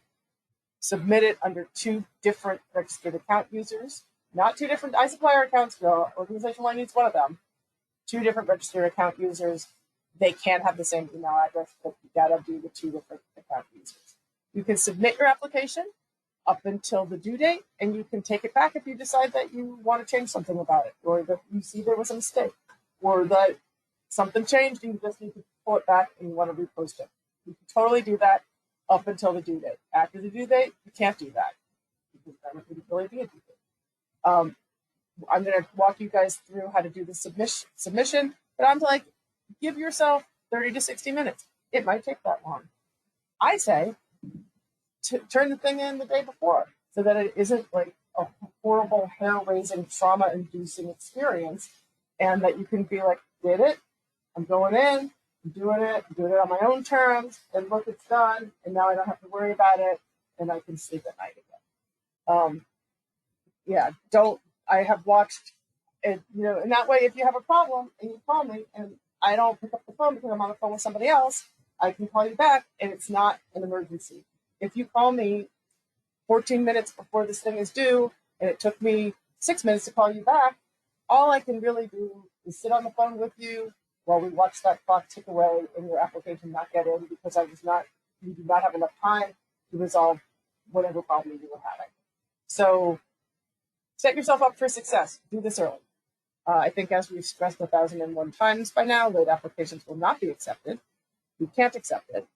Speaker 2: submit it under 2 different registered account users, not 2 different iSupplier accounts. The organization only needs one of them. 2 different registered account users. They can have the same email address, but you gotta do the 2 different account users. You can submit your application up until the due date, and you can take it back if you decide that you want to change something about it, or that you see there was a mistake, or that something changed and you just need to pull it back and you want to repost it. You can totally do that up until the due date. After the due date, you can't do that, because that would really be a due date. I'm going to walk you guys through how to do the submission, but I'm like, give yourself 30 to 60 minutes. It might take that long. I say turn the thing in the day before, so that it isn't like a horrible, hair-raising, trauma-inducing experience, and that you can be like, did it, I'm going in, I'm doing it on my own terms, and look, it's done, and now I don't have to worry about it, and I can sleep at night again. I have watched it, and that way, if you have a problem and you call me and I don't pick up the phone because I'm on the phone with somebody else, I can call you back, and it's not an emergency. If you call me 14 minutes before this thing is due, and it took me 6 minutes to call you back, all I can really do is sit on the phone with you while we watch that clock tick away and your application not get in, because you do not have enough time to resolve whatever problem you were having. So set yourself up for success. Do this early. I think, as we've stressed 1,001 times by now, late applications will not be accepted. You can't accept it.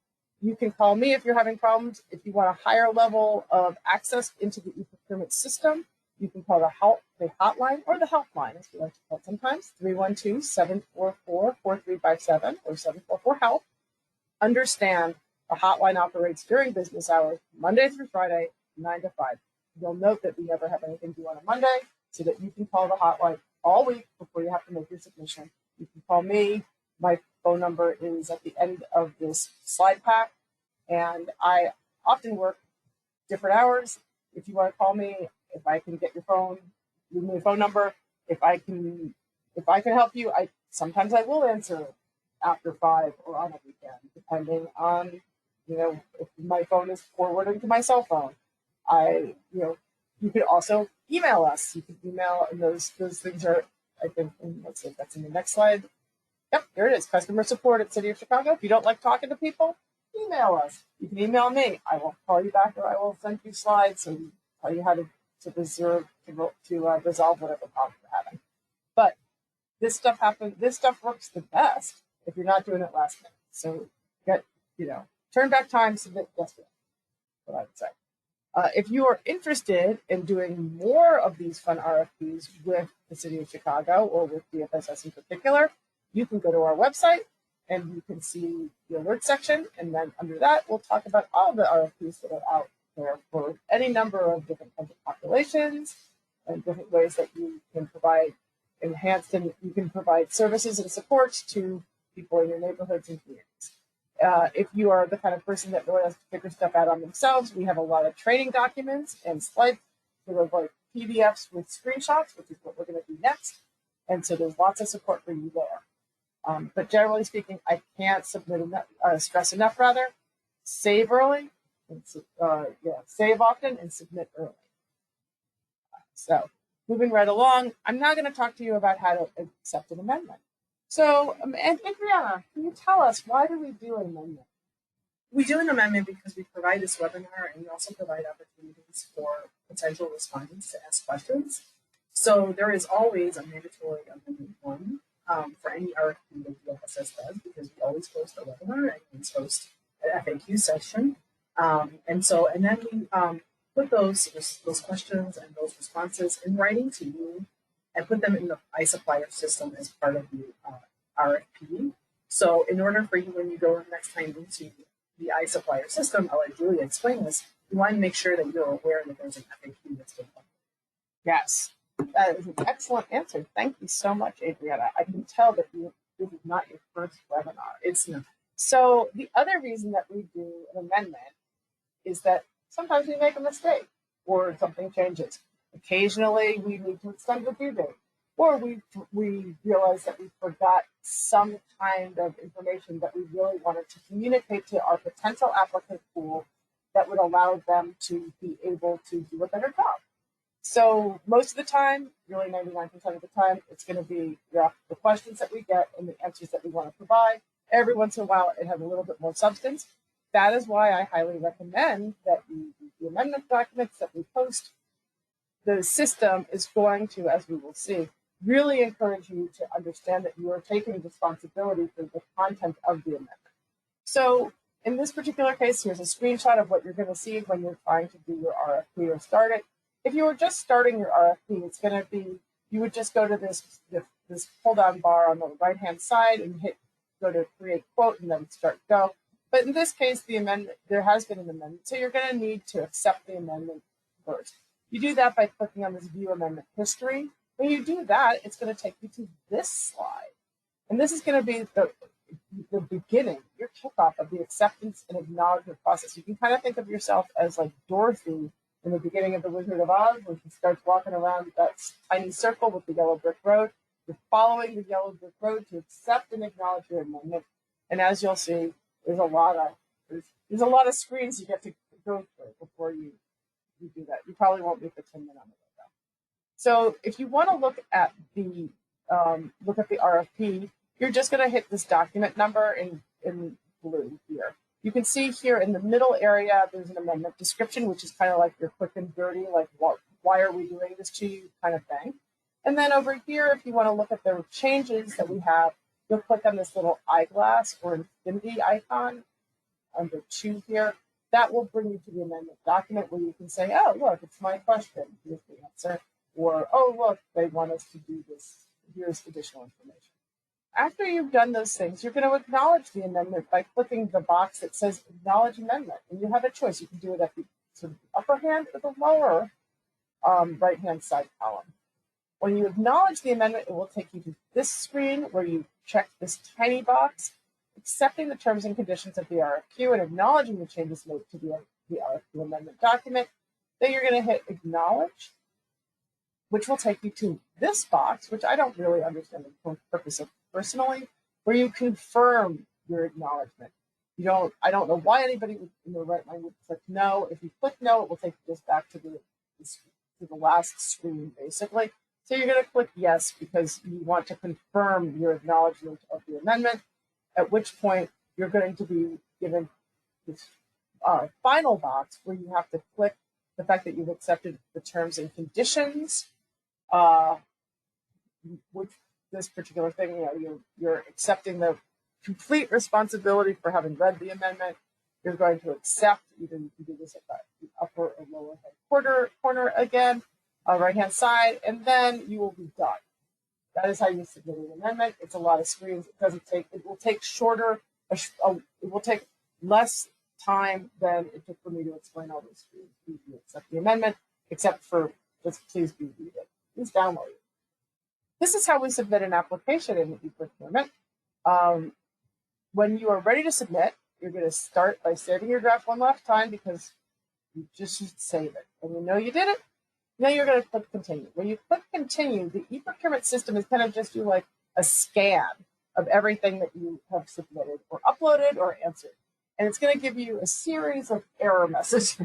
Speaker 2: You can call me if you're having problems. If you want a higher level of access into the e-procurement system, You can call the hotline, or the helpline, as we like to call it sometimes, 312-744-4357 or 744-HELP. Understand the hotline operates during business hours, Monday through Friday, 9 to 5. You'll note that we never have anything due on a Monday, so that you can call the hotline all week before you have to make your submission. You can call me. My phone number is at the end of this slide pack, and I often work different hours. If you want to call me, if I can get your phone, leave me a phone number. If I can help you, sometimes I will answer after 5 or on a weekend, depending on, if my phone is forwarded to my cell phone. You could also email us. You can email, and those things are, I think, let's see if that's in the next slide. Yep, there it is. Customer support at City of Chicago. If you don't like talking to people, email us. You can email me. I will call you back, or I will send you slides and tell you how to resolve whatever problem you're having. But this stuff happens. This stuff works the best if you're not doing it last minute. So turn back time, submit yesterday. What I would say. If you are interested in doing more of these fun RFPs with the City of Chicago, or with DFSS in particular, you can go to our website and you can see the alert section. And then under that, we'll talk about all the RFPs that are out there for any number of different kinds of populations and different ways that you can provide you can provide services and support to people in your neighborhoods and communities. If you are the kind of person that really has to figure stuff out on themselves, we have a lot of training documents and slides, sort of like PDFs with screenshots, which is what we're going to do next. And so there's lots of support for you there. But generally speaking, I can't stress enough, save early, and save often, and submit early. So moving right along, I'm now going to talk to you about how to accept an amendment. So, and Brianna, can you tell us, why do we do an amendment?
Speaker 3: We do an amendment because we provide this webinar, and we also provide opportunities for potential respondents to ask questions. So there is always a mandatory amendment one for any RFP that DFSS does, because we always post a webinar and we host an FAQ session. And then we put those questions and those responses in writing to you, and put them in the iSupplier system as part of the RFP. So in order for you, when you go next time into the iSupplier system, I'll let Julia explain this, you want to make sure that you're aware that there's an FAQ that's been done.
Speaker 2: Yes, that is an excellent answer. Thank you so much, Adriana. I can tell that this is not your first webinar.
Speaker 3: It's not.
Speaker 2: So the other reason that we do an amendment is that sometimes we make a mistake or something changes. Occasionally, we need to extend the due date, or we realize that we forgot some kind of information that we really wanted to communicate to our potential applicant pool that would allow them to be able to do a better job. So most of the time, really 99% of the time, it's going to be the questions that we get and the answers that we want to provide. Every once in a while, it has a little bit more substance. That is why I highly recommend that the amendment documents that we post. The system is going to, as we will see, really encourage you to understand that you are taking responsibility for the content of the amendment. So in this particular case, here's a screenshot of what you're going to see when you're trying to do your RFP or start it. If you were just starting your RFP, it's going to be, you would just go to this pull-down bar on the right-hand side and go to create quote and then start go. But in this case, there has been an amendment, so you're going to need to accept the amendment first. You do that by clicking on this View Amendment History. When you do that, it's going to take you to this slide. And this is going to be the beginning, your kickoff of the acceptance and acknowledgement process. You can kind of think of yourself as like Dorothy in the beginning of The Wizard of Oz, when she starts walking around that tiny circle with the yellow brick road. You're following the yellow brick road to accept and acknowledge your amendment. And as you'll see, there's a lot of screens you get to go through before you do that. You probably won't make the 10-minute on the way though. So if you want to look at the RFP, you're just going to hit this document number in blue here. You can see here in the middle area, there's an amendment description, which is kind of like your quick and dirty, like why are we doing this to you kind of thing. And then over here, if you want to look at the changes that we have, you'll click on this little eyeglass or infinity icon under 2 here. that will bring you to the amendment document where you can say, oh, look, it's my question. Here's the answer. Or, oh, look, they want us to do this. Here's additional information. After you've done those things, you're going to acknowledge the amendment by clicking the box that says Acknowledge Amendment. And you have a choice. You can do it at the sort of upper hand or the lower right-hand side column. When you acknowledge the amendment, it will take you to this screen where you check this tiny box, accepting the terms and conditions of the RFQ and acknowledging the changes made to the RFQ amendment document. Then you're going to hit Acknowledge, which will take you to this box, which I don't really understand the purpose of personally, where you confirm your acknowledgement. I don't know why anybody in the right mind would click no. If you click no, it will take you just back to the last screen, basically. So you're going to click yes because you want to confirm your acknowledgement of the amendment, at which point you're going to be given this final box where you have to click the fact that you've accepted the terms and conditions, which this particular thing, you're accepting the complete responsibility for having read the amendment. You're going to accept, either you can do this at the upper or lower hand corner again, right-hand side, and then you will be done. That is how you submit an amendment. It's a lot of screens. It will take less time than it took for me to explain all those screens. You accept the amendment, except for just please read it. Please download it. This is how we submit an application in the e-procurement. When you are ready to submit, you're going to start by saving your draft one last time because you just should save it. And you know you did it. Now you're going to click Continue. When you click Continue, the e-procurement system is kind of just do like a scan of everything that you have submitted or uploaded or answered. And it's going to give you a series of error messages,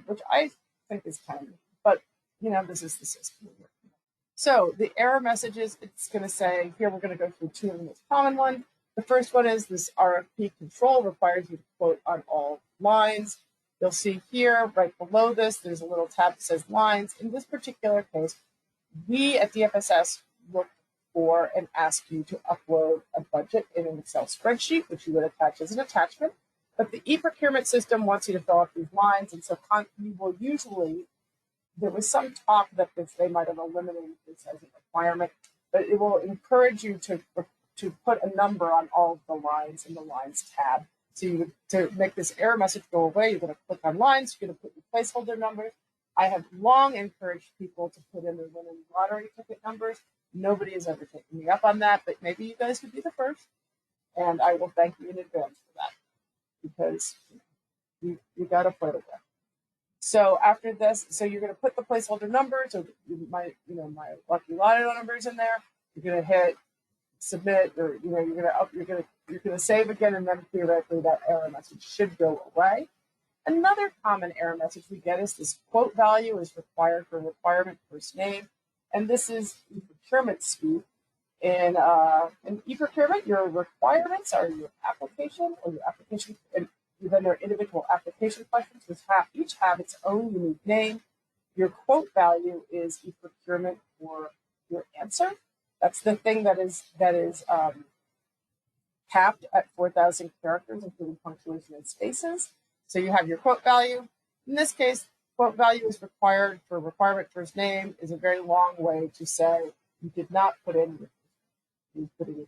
Speaker 2: which I think is kind of neat. But, this is the system. So the error messages, it's going to say, here we're going to go through two of the most common ones. The first one is this RFP control requires you to quote on all lines. You'll see here, right below this, there's a little tab that says lines. In this particular case, we at DFSS look for and ask you to upload a budget in an Excel spreadsheet, which you would attach as an attachment. But the e-procurement system wants you to fill out these lines, and so you will usually, there was some talk that they might have eliminated this as a requirement, but it will encourage you to put a number on all of the lines in the lines tab. So to make this error message go away, you're going to click on lines, you're going to put your placeholder numbers. I have long encouraged people to put in their winning lottery ticket numbers. Nobody has ever taken me up on that, but maybe you guys would be the first. And I will thank you in advance for that because you got to play with that. So after this, you're going to put the placeholder numbers or my lucky lottery numbers in there. You're going to hit submit, or you're going to save again, and then theoretically that error message should go away. Another common error message we get is this quote value is required for requirement first name, and this is e-procurement speak. In e-procurement, your requirements are your application or your application, and then their individual application questions, which each have its own unique name. Your quote value is e-procurement for your answer. That's the thing that is capped at 4,000 characters, including punctuation and spaces. So you have your quote value. In this case, quote value is required for requirement first name is a very long way to say you did not put in your first name.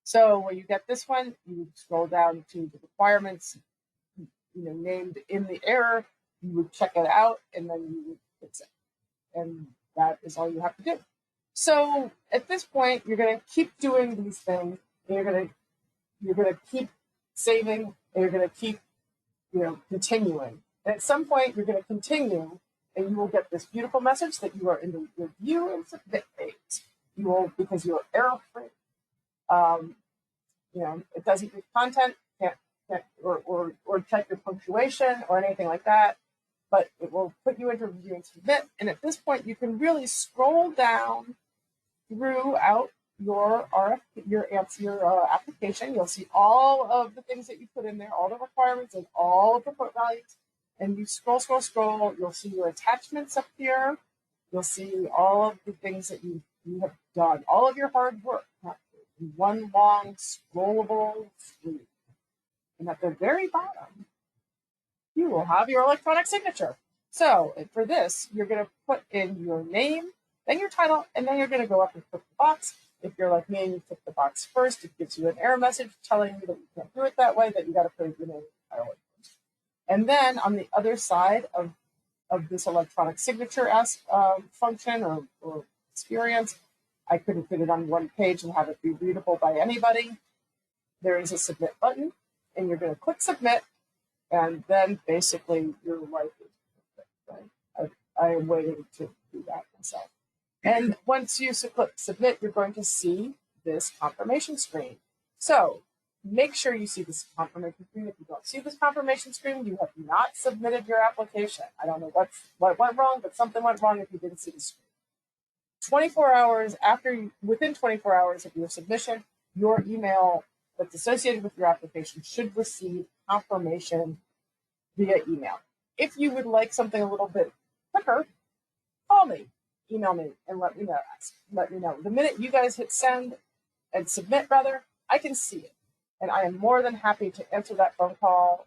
Speaker 2: So when you get this one, you scroll down to the requirements, named in the error. You would check it out, and then you would fix it. And that is all you have to do. So at this point, you're going to keep doing these things. And you're going to keep saving, and you're going to keep, continuing. And at some point, you're going to continue, and you will get this beautiful message that you are in the review and submit phase. You will, because you're error free. It doesn't do content, can't or check your punctuation or anything like that. But it will put you into review and submit. And at this point, you can really scroll down throughout your application. You'll see all of the things that you put in there, all the requirements and all of the quote values. And you scroll. You'll see your attachments up here. You'll see all of the things that you have done, all of your hard work, in one long scrollable screen. And at the very bottom, you will have your electronic signature. So for this, you're going to put in your name, then your title, and then you're going to go up and click the box. If you're like me and you click the box first, it gives you an error message telling you that you can't do it that way, that you got to put your name and title in first. And then on the other side of this electronic signature function or experience, I couldn't fit it on one page and have it be readable by anybody. There is a submit button, and you're going to click submit, and then basically your life is perfect, right? I am waiting to do that myself. And once you click submit, you're going to see this confirmation screen. So make sure you see this confirmation screen. If you don't see this confirmation screen, you have not submitted your application. I don't know what went wrong, but something went wrong if you didn't see the screen. 24 hours within 24 hours of your submission, your email that's associated with your application should receive confirmation via email. If you would like something a little bit quicker, call me, email me, and let me know. The minute you guys hit send and submit, I can see it. And I am more than happy to answer that phone call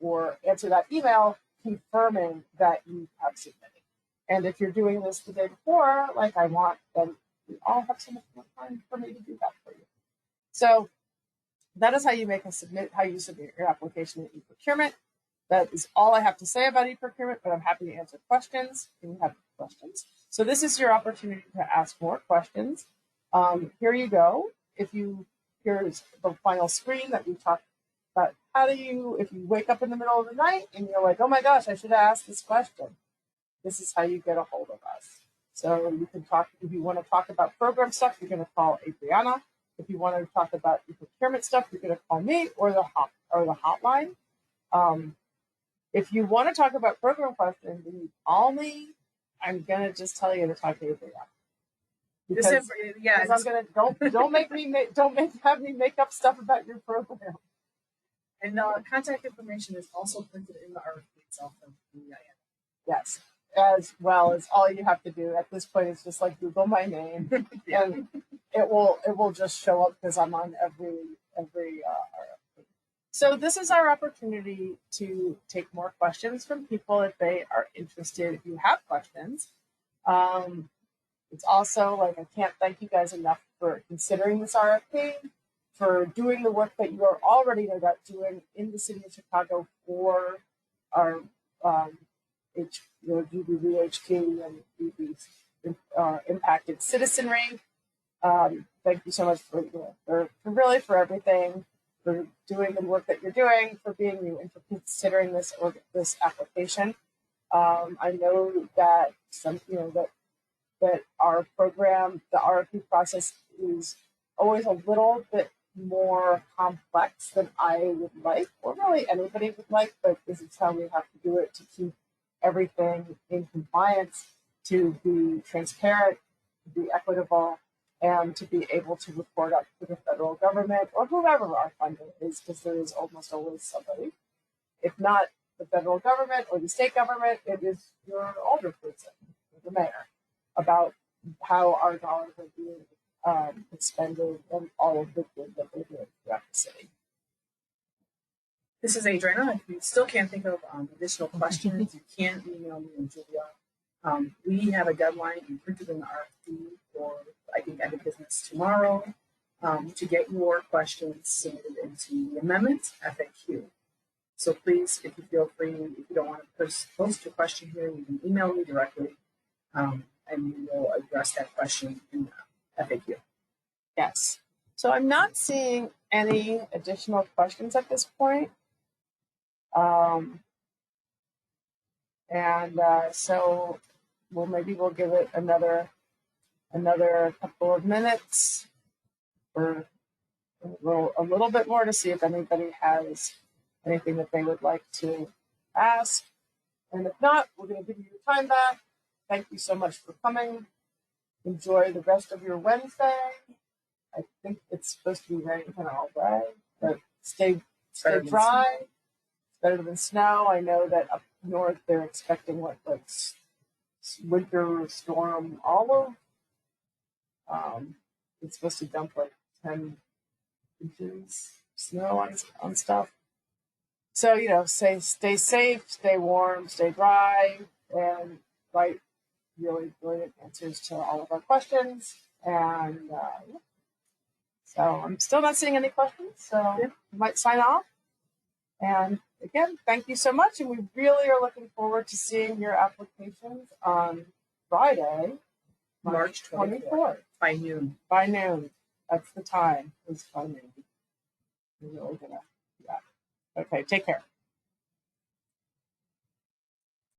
Speaker 2: or answer that email confirming that you have submitted. And if you're doing this the day before, like I want, then we all have so much more time for me to do that for you. So that is how you submit your application in eProcurement. That is all I have to say about eProcurement, but I'm happy to answer questions if you have questions. So this is your opportunity to ask more questions. Here you go. Here's the final screen that we talked about. If you wake up in the middle of the night and you're like, oh my gosh, I should have asked this question. This is how you get a hold of us. So you can talk, if you want to talk about program stuff, you're going to call Adriana. If you want to talk about procurement stuff, you're going to call me or the hotline. If you want to talk about program questions and you call me, I'm going to just tell you to talk to Adriana. Because I'm gonna have me make up stuff about your program.
Speaker 3: And contact information is also printed in the RFP itself.
Speaker 2: Yes, as well as all you have to do at this point is just like Google my name, and it will just show up because I'm on every RFP. So this is our opportunity to take more questions from people if they are interested. If you have questions. It's also like, I can't thank you guys enough for considering this RFP, for doing the work that you are already doing in the city of Chicago for our GBVHQ and BB impacted citizenry. Thank you so much for everything, for doing the work that you're doing, for being you, and for considering this application. I know that that our program, the RFP process, is always a little bit more complex than I would like, or really anybody would like, but this is how we have to do it to keep everything in compliance, to be transparent, to be equitable, and to be able to report up to the federal government or whoever our funder is, because there is almost always somebody. If not the federal government or the state government, it is your alderperson, the mayor, about how our dollars are being expended and all of the good that they're doing throughout the city.
Speaker 3: This is Adriana. If you still can't think of additional questions, you can email me and Julia. We have a deadline printed in the RFP for, I think, end of business tomorrow to get your questions submitted into the amendment FAQ. So please, if you feel free, if you don't want to post your question here, you can email me directly. And we will address that question in the FAQ.
Speaker 2: Yes. So I'm not seeing any additional questions at this point. So maybe we'll give it another couple of minutes or a little bit more to see if anybody has anything that they would like to ask. And if not, we're going to give you your time back. Thank you so much for coming. Enjoy the rest of your Wednesday. I think it's supposed to be raining all day, but stay dry. It's better than snow. I know that up north they're expecting winter storm olive. It's supposed to dump like 10 inches snow on stuff. So, stay safe, stay warm, stay dry, and write really brilliant answers to all of our questions. And so I'm still not seeing any questions, so I might sign off. And again, thank you so much. And we really are looking forward to seeing your applications on Friday, March 24th.
Speaker 3: By noon.
Speaker 2: By noon. That's the time, is by noon. We're really gonna, yeah. Okay, take care.